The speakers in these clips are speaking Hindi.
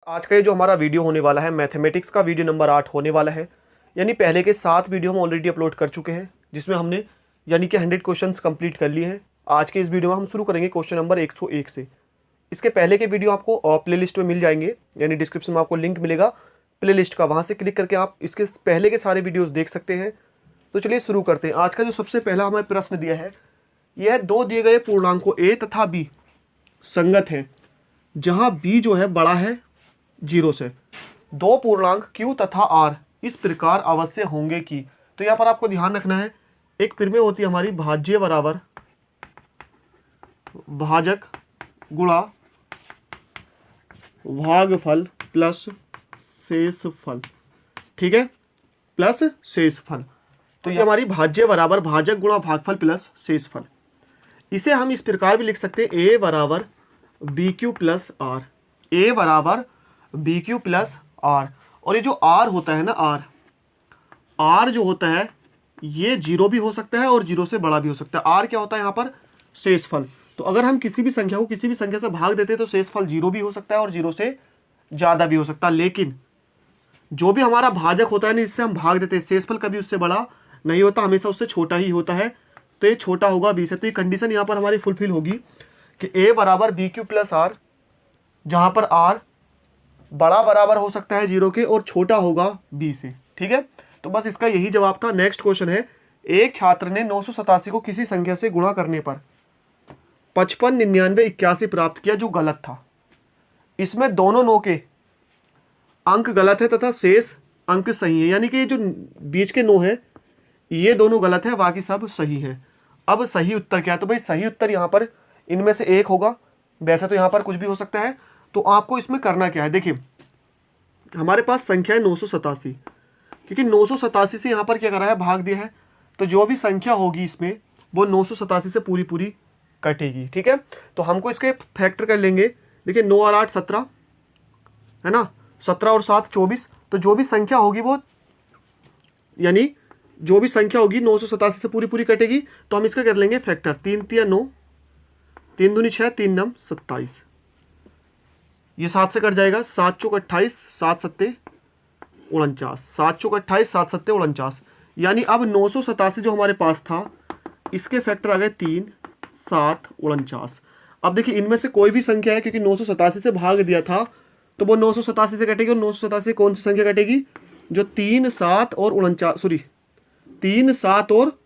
आज का ये जो हमारा वीडियो होने वाला है मैथमेटिक्स का वीडियो नंबर 8 होने वाला है। यानी पहले के 7 वीडियो हम ऑलरेडी अपलोड कर चुके हैं, जिसमें हमने यानी कि 100 क्वेश्चंस कंप्लीट कर लिए हैं। आज के इस वीडियो में हम शुरू करेंगे क्वेश्चन नंबर 101 से। इसके पहले के वीडियो आपको प्ले लिस्ट में मिल जाएंगे, यानी डिस्क्रिप्शन में आपको लिंक मिलेगा प्ले लिस्ट का, वहाँ से क्लिक करके आप इसके पहले के सारे वीडियोज़ देख सकते हैं। तो चलिए शुरू करते हैं। आज का जो सबसे पहला हमें प्रश्न दिया है, यह दो दिए गए पूर्णांकों a तथा b संगत है, जहाँ b जो है बड़ा है 0 से। दो पूर्णांक q तथा r इस प्रकार अवश्य होंगे कि, तो यहाँ पर आपको ध्यान रखना है, एक प्रमेय होती है हमारी भाज्य बराबर भाजक गुणा भागफल प्लस शेषफल, ठीक है, प्लस शेषफल। तो ये हमारी भाज्य बराबर भाजक गुणा भागफल प्लस शेषफल। इसे हम इस प्रकार भी लिख सकते हैं, a बराबर B Q plus R, a बराबर बी क्यू प्लस आर। और ये जो r होता है ना, r जो होता है ये 0 भी हो सकता है और 0 से बड़ा भी हो सकता है। r क्या होता है यहाँ पर? शेषफल। तो अगर हम किसी भी संख्या को किसी भी संख्या से भाग देते हैं तो शेषफल 0 भी हो सकता है और 0 से ज़्यादा भी हो सकता है। लेकिन जो भी हमारा भाजक होता है ना, इससे हम भाग देते हैं, शेषफल कभी उससे बड़ा नहीं होता, हमेशा उससे छोटा ही होता है। तो ये छोटा होगा b से। तो ये कंडीशन यहाँ पर हमारी फुलफिल होगी कि a बराबर बी क्यू प्लस आर, जहाँ पर r बड़ा बराबर हो सकता है 0 के और छोटा होगा b से, ठीक है। तो बस इसका यही जवाब था। नेक्स्ट क्वेश्चन है, एक छात्र ने 987 को किसी संख्या से गुणा करने पर 55, 99, 81 प्राप्त किया, जो गलत था। इसमें दोनों 9 के अंक गलत है तथा शेष अंक सही है, यानी कि जो बीच के 9 है ये दोनों गलत है, बाकी सब सही है। अब सही उत्तर क्या है? तो भाई सही उत्तर यहाँ पर इनमें से एक होगा। वैसे तो यहाँ पर कुछ भी हो सकता है। तो आपको इसमें करना क्या है, देखिए हमारे पास संख्या है 987, क्योंकि 987 से यहाँ पर क्या करा है, भाग दिया है। तो जो भी संख्या होगी इसमें वो 987 से पूरी पूरी कटेगी, ठीक है। तो हमको इसके फैक्टर कर लेंगे। देखिए 9 और 8 17 है ना, 17 और 7 24। तो जो भी संख्या होगी वो, यानी जो भी संख्या होगी 987 से पूरी पूरी कटेगी। तो हम इसका कर लेंगे फैक्टर, 3 तिया 9, 3 दूनी 6, 3 नम 27। ये 7 से कट जाएगा, 7 चौक 28, 7 सत्ते 49, 7 चौक 28, 7 सत्ते 49। यानी अब 987 जो हमारे पास था, इसके फैक्टर आ गए 3, 7, 49। अब देखिए इनमें से कोई भी संख्या है, क्योंकि 987 से भाग दिया था तो वो 987 से कटेगी। और 987 से कौन सी संख्या कटेगी? जो 3, 7 और 49, सॉरी 3, 7 और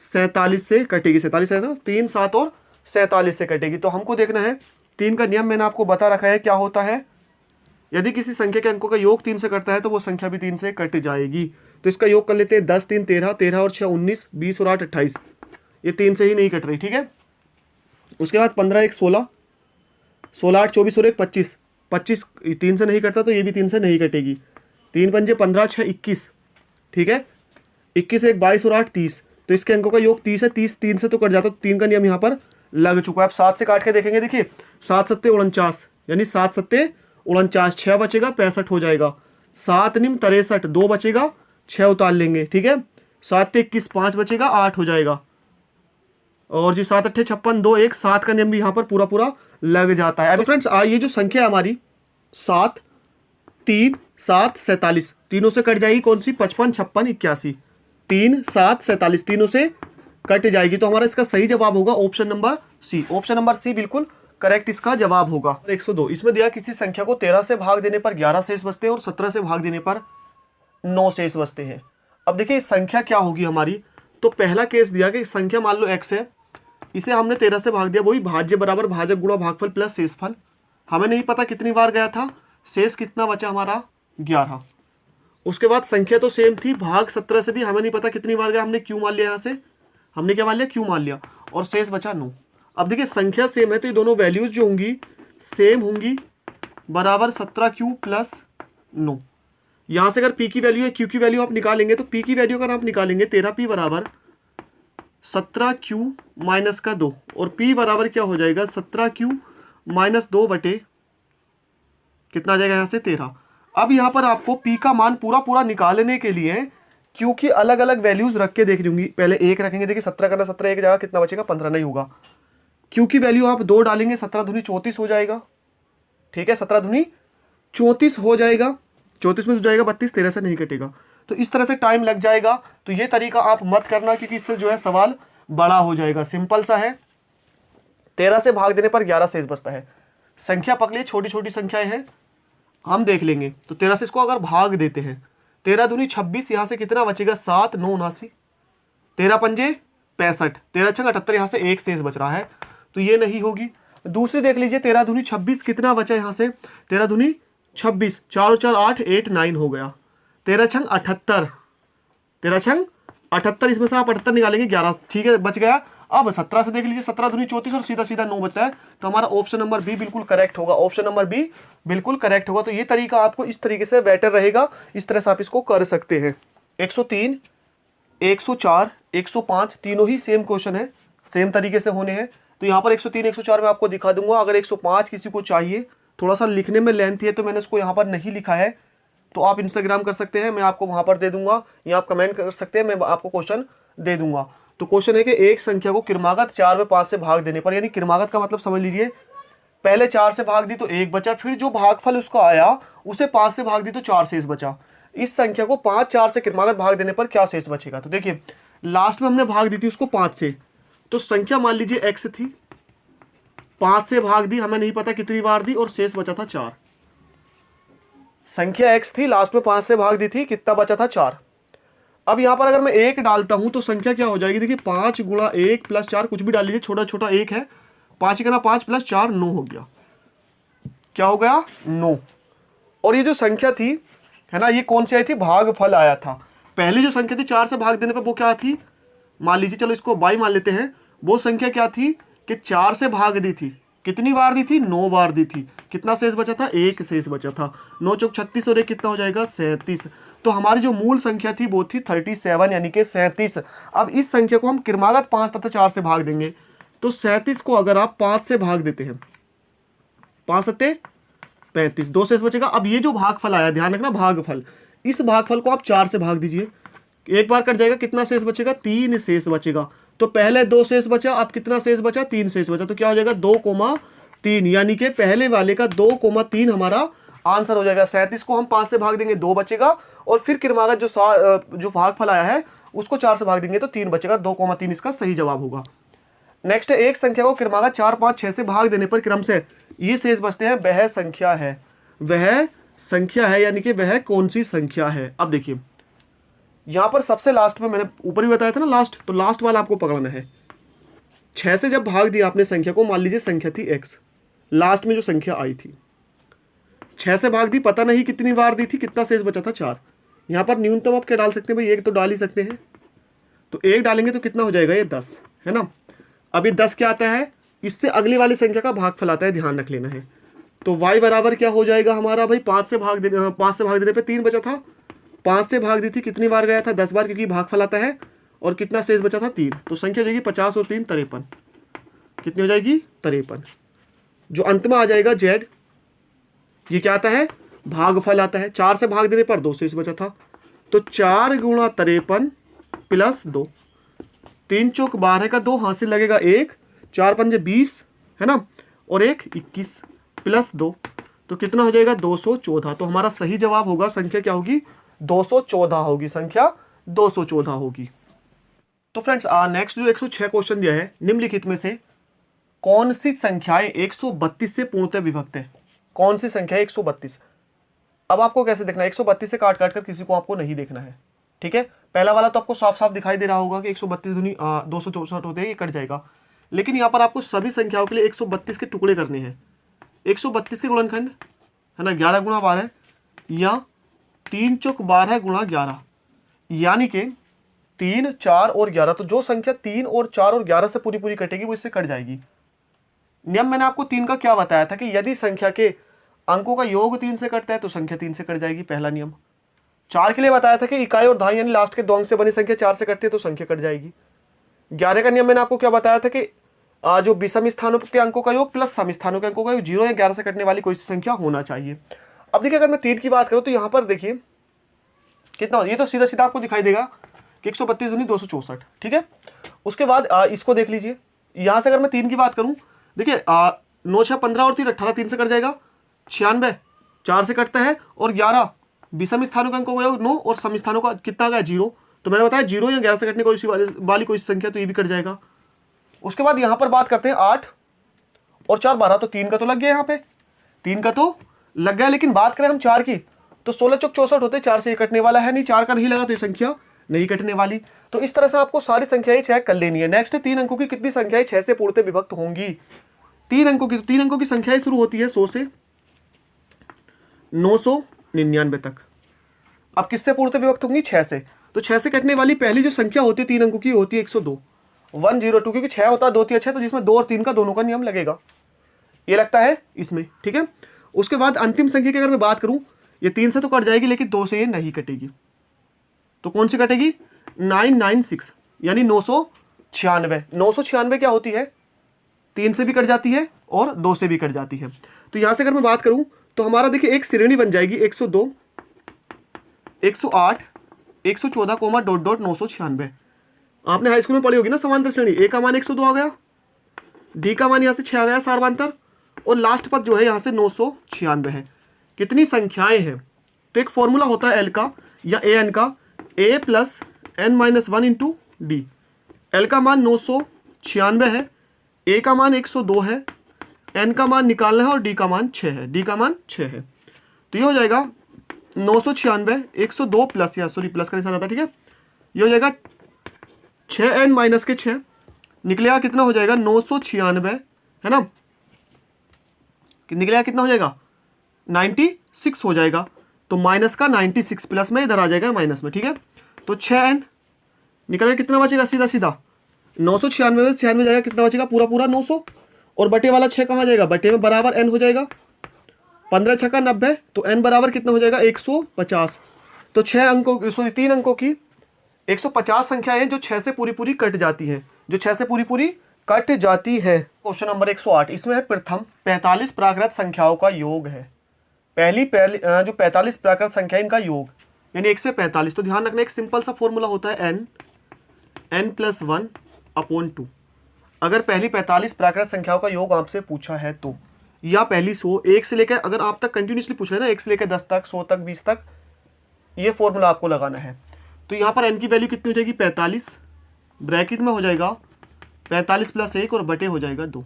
47 से कटेगी। 47 है ना, 3, 7 और 47 से कटेगी। तो हमको देखना है, 3 का नियम मैंने आपको बता रखा है क्या होता है। यदि किसी संख्या के अंकों का योग 3 से कटता है तो वो संख्या भी 3 से कट जाएगी। तो इसका योग कर लेते हैं, 10 3 13, 13 और 6 19, 20 और 8 28। ये 3 से ही नहीं कट रही, ठीक है। उसके बाद 15 1 16, 16 8 24 और 1 25, 25 3 से नहीं कटता तो ये भी 3 से नहीं कटेगी। 3 पंजे 15, 6 21, ठीक है। 21 1 22 और 8 30। तो इसके अंकों का योग 30 है, 30 3 से तो कट जाता, तो 3 का नियम यहाँ पर लग चुका है। अब 7 से काट के देखेंगे, देखिए 7 सत्ते 49, यानी 7 सत्ते 49, 6 बचेगा 65 हो जाएगा। 7 निम 63, 2 बचेगा 6 उतार लेंगे, ठीक है। 7 21, 5 बचेगा 8 हो जाएगा। और जी 7 8 56, 2 1, 7 का नियम भी यहाँ पर पूरा पूरा लग जाता है। अब फ्रेंड्स ये जो संख्या है हमारी 7 3 7 47, तीनों से कट जाएगी कौन सी? 55 56 81, 3 7 47 तीनों से कट जाएगी। तो हमारा इसका सही जवाब होगा option number C. Option number C बिल्कुल करेक्ट इसका जवाब होगा। 102, इसमें दिया किसी संख्या को 13 से भाग देने पर 11 शेष बचते हैं और 17 से भाग देने पर 9 शेष बचते हैं। अब देखिए संख्या क्या होगी हमारी। तो पहला केस दिया कि संख्या मान लो x है, इसे हमने 13 से भाग दिया, वही भाज्य बराबर भाजक गुणा भागफल प्लस शेषफल। हमें नहीं पता कितनी बार गया था, शेष कितना बचा हमारा 11। उसके बाद संख्या तो सेम थी, भाग 17 से थी, हमें नहीं पता कितनी बार गया, हमने क्यू मान लिया, यहाँ से हमने क्या मान लिया? क्यू मान लिया। और शेष बचा 9। अब देखिए संख्या सेम है तो ये दोनों वैल्यूज जो होंगी सेम होंगी, बराबर 17 क्यू प्लस 9। यहाँ से अगर p की वैल्यू है q की वैल्यू आप निकालेंगे, तो p की वैल्यू अगर आप निकालेंगे 13p बराबर 17q माइनस का 2, और p बराबर क्या हो जाएगा? 17q माइनस 2 बटे कितना आ जाएगा यहाँ से? 13। अब यहाँ पर आपको p का मान पूरा पूरा निकालने के लिए q की अलग अलग वैल्यूज रख के देख लूंगी। पहले 1 रखेंगे, देखिए 17 करना, 17 एक जगह कितना बचेगा? 15 नहीं होगा। q की वैल्यू आप 2 डालेंगे, 17 दूनी 34 हो जाएगा, ठीक है। 17 दूनी 34 हो जाएगा, 34 में तो जाएगा 32, 13 से नहीं कटेगा। तो इस तरह से टाइम लग जाएगा। तो ये तरीका आप मत करना, क्योंकि इससे जो है सवाल बड़ा हो जाएगा। सिंपल सा है, 13 से भाग देने पर 11 शेष बचता है। संख्या पकड़िए, छोटी छोटी संख्याएं हैं, हम देख लेंगे। तो 13 से इसको अगर भाग देते हैं, 13 दूनी 26, यहाँ से कितना बचेगा 7, 9 79, 13 पंजे 65, 13 छंग 78, यहाँ से एक शेष बच रहा है, तो ये नहीं होगी। दूसरी देख लीजिए, 13 दूनी 26, कितना बचा यहाँ से, 13 दूनी 26, 4 और 4 8, 8 9 हो गया, 13 छंग 78, 13 छंग 78, इसमें से आप 78 निकालेंगे 11, ठीक है बच गया। अब 17 से देख लीजिए, 17 दूनी 34 और सीधा सीधा 9 बच रहा है, तो हमारा ऑप्शन नंबर बी बिल्कुल करेक्ट होगा, ऑप्शन नंबर बी बिल्कुल करेक्ट होगा। तो ये तरीका आपको इस तरीके से बेटर रहेगा, इस तरह से आप इसको कर सकते हैं। 103, 104, 105 तीनों ही सेम क्वेश्चन है, सेम तरीके से होने हैं। तो यहाँ पर 103, 104 में आपको दिखा दूंगा। अगर 105 किसी को चाहिए, थोड़ा सा लिखने में लेंथी है तो मैंने उसको यहाँ पर नहीं लिखा है, तो आप इंस्टाग्राम कर सकते हैं, मैं आपको वहाँ पर दे दूंगा, या आप कमेंट कर सकते हैं, मैं आपको क्वेश्चन दे दूंगा। तो क्वेश्चन है कि एक संख्या को क्रमागत 4 व 5 से भाग देने पर, यानी क्रमागत का मतलब समझ लीजिए, पहले 4 से भाग दी तो 1 बचा, फिर जो भागफल उसको आया उसे 5 से भाग दी तो 4 शेष बचा। इस संख्या को 5 4 से क्रमागत भाग देने पर क्या शेष बचेगा। तो देखिए, लास्ट में हमने भाग दी थी उसको 5 से, तो संख्या मान लीजिए x थी, 5 से भाग दी, हमें नहीं पता कितनी बार दी, और शेष बचा था 4। संख्या x थी, लास्ट में 5 से भाग दी थी, कितना बचा था 4। अब यहां पर अगर मैं 1 डालता हूं तो संख्या क्या हो जाएगी, देखिए 5 गुणा 1 प्लस 4, कुछ भी डाल लीजिए, छोटा छोटा 1 है, 5 गुना 5 प्लस 4 9 हो गया, क्या हो गया 9। और ये जो संख्या थी है ना, ये कौन सी आई थी, भागफल आया था। पहली जो संख्या थी 4 से भाग देने पर वो क्या थी, मान लीजिए, चलो इसको बाई मान लेते हैं, वो संख्या क्या थी कि 4 से भाग दी थी, कितनी बार दी थी, 9 बार दी थी, कितना शेष बचा था, एक शेष बचा था, 9 चौक 36 और एक कितना हो जाएगा 37। तो हमारी जो मूल संख्या थी वो थी 37, यानी कि 37। अब इस संख्या को हम क्रमागत 5 तथा 4 से भाग देंगे, तो 37 को अगर आप 5 से भाग देते हैं, 5 सत्ते 35, 2 शेष बचेगा। अब ये जो भागफल आया, ध्यान रखना भागफल, इस भागफल को आप 4 से भाग दीजिए, एक बार कट जाएगा, कितना शेष बचेगा, 3 शेष बचेगा। तो पहले 2 शेष बचा, अब कितना शेष बचा, 3 शेष बचा, तो क्या हो जाएगा 2,3, यानी कि पहले वाले का 2,3 हमारा आंसर हो जाएगा। 37 को हम 5 से भाग देंगे, 2 बचेगा, और फिर क्रमागत जो भागफल आया है उसको 4 से भाग देंगे तो 3 बचेगा, 2,3 इसका सही जवाब होगा। नेक्स्ट, एक संख्या को क्रमागत 4 5 6 से भाग देने पर क्रम से ये शेष बचते हैं, वह संख्या है, वह संख्या है, यानी कि वह कौन सी संख्या है। अब देखिए, यहां पर सबसे लास्ट में मैंने ऊपर भी बताया था ना लास्ट, तो लास्ट वाला आपको पकड़ना है। 6 से जब भाग दिया आपने संख्या को, मान लीजिए संख्या थी x, लास्ट में जो संख्या आई थी 6 से भाग दी, पता नहीं कितनी बार दी थी, कितना शेष बचा था 4। यहां पर न्यूनतम आप क्या डाल सकते हैं भाई, 1 तो डाल ही सकते हैं, तो 1 डालेंगे तो कितना हो जाएगा, ये 10 है ना। अब ये 10 क्या आता है, इससे अगली वाली संख्या का भागफल आता है, ध्यान रख लेना है। तो y बराबर क्या हो जाएगा हमारा भाई, 5 से भाग देने पे 3 बचा था, 5 से भाग दी थी, कितनी बार गया था, 10 बार, क्योंकि भागफल आता है, और कितना शेष बचा था 3। तो संख्या हो जाएगी 50 और 3 53, कितनी हो जाएगी 53। जो अंत में आ जाएगा z, ये क्या आता है, भागफल आता है, 4 से भाग देने पर 2 शेष बचा था, तो 4 गुणा 53 प्लस 2, 3 चौक 12 का 2 हासिल लगेगा 1, 4 पंजे 20 है ना, और 1 21 प्लस 2, तो कितना हो जाएगा 214। तो हमारा सही जवाब होगा, संख्या क्या होगी 214 होगी, संख्या 214 होगी। तो फ्रेंड्स, नेक्स्ट जो 106 क्वेश्चन दिया है, निम्नलिखित में से कौन सी संख्याएं 132 से पूर्णतः विभक्त है, कौन सी संख्या है 132। अब आपको कैसे देखना है, 132 से काट काट कर किसी को आपको नहीं देखना है, ठीक है। पहला वाला तो आपको साफ साफ दिखाई दे रहा होगा कि 132 दूनी 264 होते हैं, ये कट जाएगा। लेकिन यहाँ पर आपको सभी संख्याओं के लिए 132 के टुकड़े करने हैं। 132 के गुणनखंड है ना 11 गुणा 12, या 3 चौक 12 गुणा 11, यानी कि 3 4 और 11। तो जो संख्या 3 और 4 और 11 से पूरी पूरी कटेगी वो इससे कट जाएगी। नियम मैंने आपको 3 का क्या बताया था कि यदि संख्या के अंकों का योग 3 से कटता है तो संख्या 3 से कट जाएगी, पहला नियम। 4 के लिए बताया था कि इकाई और दहाई यानी लास्ट के 2 अंक से बनी संख्या 4 से कटती है तो संख्या कट जाएगी। 11 का नियम मैंने आपको क्या बताया था कि जो विषम स्थानों के अंकों का योग प्लस सम स्थानों के अंकों का योग 0 या 11 से कटने वाली कोई संख्या होना चाहिए। अब देखिए, अगर मैं 3 की बात करूं तो यहां पर देखिए कितना, ये तो सीधा सीधा आपको दिखाई देगा कि 132 दूनी 264, ठीक है। उसके बाद इसको देख लीजिए, यहां से अगर मैं 3 की बात करूं, देखिए 9 6 15 और 3 18, 3 से कट जाएगा 96, 4 से कटता है, और 11 विषम स्थानों का अंक हो गया 9, और सम स्थानों का कितना आ गया 0। तो मैंने बताया 0 या 11 से कटने वाली कोई संख्या, तो ये भी कट जाएगा। उसके बाद यहाँ पर बात करते हैं 8 और 4 12, तो 3 का तो लग गया, यहाँ पे 3 का तो लग गया, लेकिन बात करें हम 4 की तो 16 चौक 64 होते, 4 से ये कटने वाला है नहीं, 4 का नहीं लगा तो ये संख्या नहीं कटने वाली। तो इस तरह से आपको सारी संख्याएं चेक कर लेनी है। नेक्स्ट 3 अंकों की कितनी संख्याएं 6 से पूर्णतः विभक्त होंगी। 3 अंकों की, तो 3 अंकों की संख्याएं शुरू होती है 100 से 999 तक। अब किससे पूर्णतः विभक्त होंगी? 6 से। तो 6 से कटने वाली पहली जो संख्या होती है 3 अंकों की होती है 102, 102, क्योंकि 6 होता है 2 3 6, तो जिसमें 2 और 3 का दोनों का नियम लगेगा, ये लगता है इसमें, ठीक है। उसके बाद अंतिम संख्या की अगर मैं बात करूं, ये 3 से तो कट जाएगी, लेकिन 2 से ये नहीं कटेगी। तो कौन सी कटेगी? 996, यानी 996। 996 क्या होती है? 3 से भी कट जाती है और 2 से भी कट जाती है। तो यहां से अगर मैं बात करूं तो हमारा देखिए एक श्रेणी बन जाएगी 102, 108, 114, डॉट डॉट 996। आपने हाई स्कूल में पढ़ी होगी ना समांतर श्रेणी। ए का मान 102 आ गया, डी का मान यहाँ से 6 आ गया सार्वंतर, और लास्ट पद जो है यहाँ से 996 है। कितनी संख्याएं हैं? तो एक फॉर्मूला होता है एल का या ए एन का, a plus n minus 1 into d. L का मान 996 है, ए का मान 102 है, एन का मान निकालना है और डी का मान 6 है, डी का मान 6 है। तो ये हो जाएगा 996, 102 प्लस, या सॉरी प्लस का निशान आता है, ठीक है। ये हो जाएगा 6n माइनस के 6, निकलेगा कितना हो जाएगा? 996, है ना। निकलेगा कितना हो जाएगा? 96 हो जाएगा। तो माइनस का 96 प्लस में इधर आ जाएगा माइनस में, ठीक है। तो 6n निकलेगा, कितना बचेगा? सीधा सीधा 996 में 96 जाएगा, कितना बचेगा? पूरा पूरा 900, और बटे वाला 6 कहाँ जाएगा? बटे में बराबर n हो जाएगा, 15 6 का 90, तो n बराबर कितना हो जाएगा? 150। तो 6 अंकों, सॉरी 3 अंकों की 150 संख्याएं जो 6 से पूरी पूरी कट जाती हैं, जो 6 से पूरी पूरी कट जाती है। क्वेश्चन नंबर 108, इसमें है प्रथम 45 प्राकृत संख्याओं का योग है। पहली जो 45 प्राकृत संख्या इनका योग, यानी 1 से 45। तो ध्यान रखना एक सिंपल सा फॉर्मूला होता है n प्लस 1 अपॉन 2। अगर पहली 45 प्राकृत संख्याओं का योग आपसे पूछा है तो, या पहली 100, 1 से लेकर, अगर आप तक कंटिन्यूसली पूछ रहे हैं ना 1 से लेकर 10 तक, 100 तक, 20 तक, ये फॉर्मूला आपको लगाना है। तो यहाँ पर n की वैल्यू कितनी हो जाएगी? 45, ब्रैकेट में हो जाएगा 45 प्लस 1 और बटे हो जाएगा 2,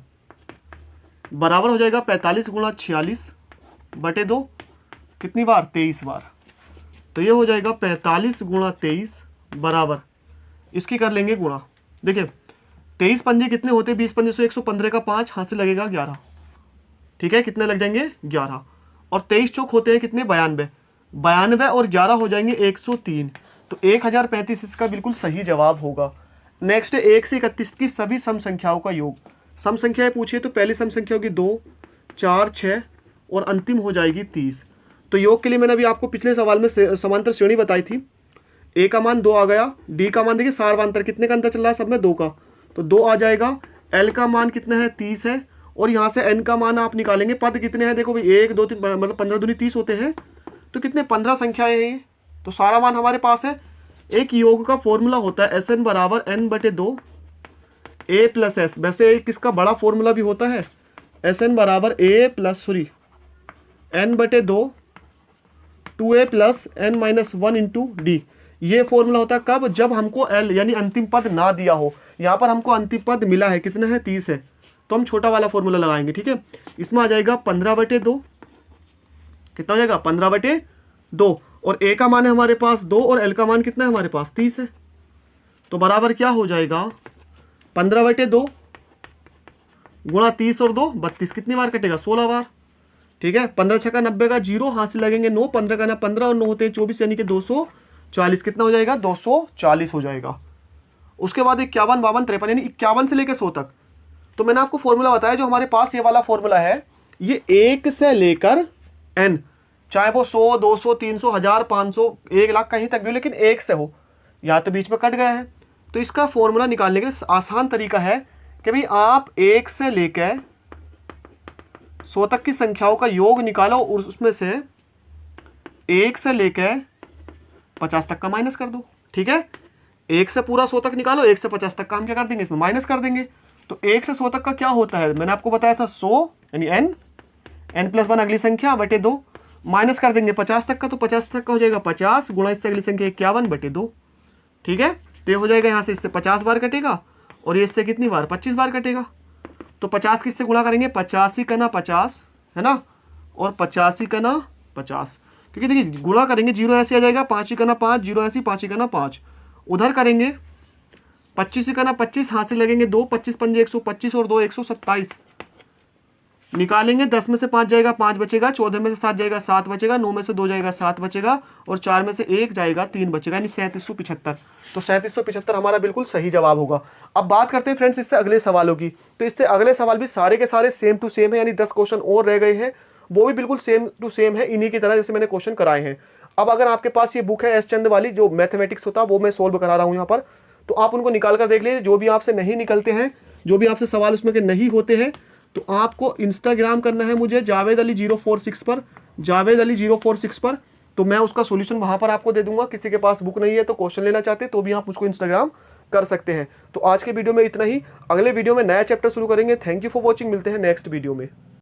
बराबर हो जाएगा 45 गुणा 46 बटे 2, कितनी बार? 23 बार। तो ये हो जाएगा 45 गुणा 23 बराबर, इसकी कर लेंगे गुणा। देखिए 23 पंजे कितने होते हैं? 20 पंजे से 115 का 5, हाथ से लगेगा 11, ठीक है। कितने लग जाएंगे? 11। और 23 चौक होते हैं कितने? 92, 92 और 11 हो जाएंगे 103। तो 1035 इसका बिल्कुल सही जवाब होगा। नेक्स्ट 1 से 31 की सभी सम संख्याओं का योग। सम संख्याएं पूछिए तो पहली सम संख्या होगी 2, 4, 6 और अंतिम हो जाएगी 30। तो योग के लिए मैंने अभी आपको पिछले सवाल में समांतर श्रेणी बताई थी। ए का मान 2 आ गया, डी का मान देखिए सार्वंतर कितने का अंतर चल रहा है सब में? 2 का, तो 2 आ जाएगा। एल का मान कितना है? 30 है, और यहाँ से एन का मान आप निकालेंगे। पद कितने हैं? देखो भाई 1 2 3 मतलब 15 दूनी 30 होते हैं, तो कितने? 15 संख्याएं हैं ये। तो सारा मान हमारे पास है। एक योग का फॉर्मूला होता है Sn बराबर n बटे 2 a प्लस एस। वैसे किसका बड़ा फॉर्मूला भी होता है? Sn बराबर n बटे 2 2a plus n minus 1 into D. ये फॉर्मूला होता है कब? जब हमको l यानी अंतिम पद ना दिया हो। यहाँ पर हमको अंतिम पद मिला है, कितना है? 30 है, तो हम छोटा वाला फॉर्मूला लगाएंगे, ठीक है। इसमें आ जाएगा 15 बटे 2, कितना हो जाएगा? 15 बटे 2, और a का मान है हमारे पास 2 और l का मान कितना है हमारे पास? 30 है। तो बराबर क्या हो जाएगा? 15 बटे 2 गुणा 30 और 2 32, कितनी बार कटेगा? 16 बार, ठीक है। 15 6 का 90 का 0, हाथ से लगेंगे 9, 15 का ना 15 और 9 होते हैं 24, यानी कि 240। कितना हो जाएगा? 240 हो जाएगा। उसके बाद 51 52 53, यानी 51 से लेकर 100 तक। तो मैंने आपको फॉर्मूला बताया, जो हमारे पास ये वाला फॉर्मूला है, ये 1 से लेकर n, चाहे वो 100 200 300 1000 500 1 लाख कहीं तक भी हो, लेकिन 1 से हो। या तो बीच में कट गया है, तो इसका फॉर्मूला निकालने के लिए आसान तरीका है कि भाई आप 1 से लेकर 100 तक की संख्याओं का योग निकालो और उसमें से 1 से लेकर 50 तक का माइनस कर दो, ठीक है। 1 से पूरा 100 तक निकालो, 1 से 50 तक का हम क्या कर देंगे? इसमें माइनस कर देंगे। तो 1 से 100 तक का क्या होता है? मैंने आपको बताया था 100 यानी n प्लस 1 अगली संख्या बटे 2 माइनस कर देंगे 50 तक का, तो 50 तक का हो जाएगा 50 गुणा इससे अगली संख्या 51/2। ठीक है, तो ये हो जाएगा यहाँ से इससे 50 बार कटेगा और ये इससे कितनी बार 25 बार कटेगा। तो 50 किससे गुणा करेंगे 85 का ना 50 है ना, और 85 का ना 50, क्योंकि देखिए गुणा करेंगे 0 ऐसे आ जाएगा, 5 का ना 5, 0 ऐसी 5 का ना 5, उधर करेंगे 25 का ना 25, हाथ से लगेंगे 2, 25 पंजे 125 और 2 127, निकालेंगे 10 में से 5 जाएगा 5 बचेगा, 14 में से 7 जाएगा 7 बचेगा, 9 में से 2 जाएगा 7 बचेगा और 4 में से 1 जाएगा 3 बचेगा, यानी 3775। तो 3775 हमारा बिल्कुल सही जवाब होगा। अब बात करते हैं फ्रेंड्स इससे अगले सवालों की। तो इससे अगले सवाल भी सारे के सारे सेम टू सेम है, यानी 10 क्वेश्चन और रह गए हैं, वो भी बिल्कुल सेम टू सेम है इन्हीं की तरह जैसे मैंने क्वेश्चन कराए हैं। अब अगर आपके पास ये बुक है एस चंद वाली जो मैथमेटिक्स होता है वो मैं सोल्व करा रहा हूँ यहाँ पर, तो आप उनको निकाल कर देख लीजिए। जो भी आपसे नहीं निकलते हैं, जो भी आपसे सवाल उसमें के नहीं होते हैं, तो आपको इंस्टाग्राम करना है मुझे जावेद अली 046 पर, जावेद अली 046 पर, तो मैं उसका सॉल्यूशन वहां पर आपको दे दूंगा। किसी के पास बुक नहीं है तो क्वेश्चन लेना चाहते तो भी आप मुझको इंस्टाग्राम कर सकते हैं। तो आज के वीडियो में इतना ही, अगले वीडियो में नया चैप्टर शुरू करेंगे। थैंक यू फॉर वॉचिंग, मिलते हैं नेक्स्ट वीडियो में।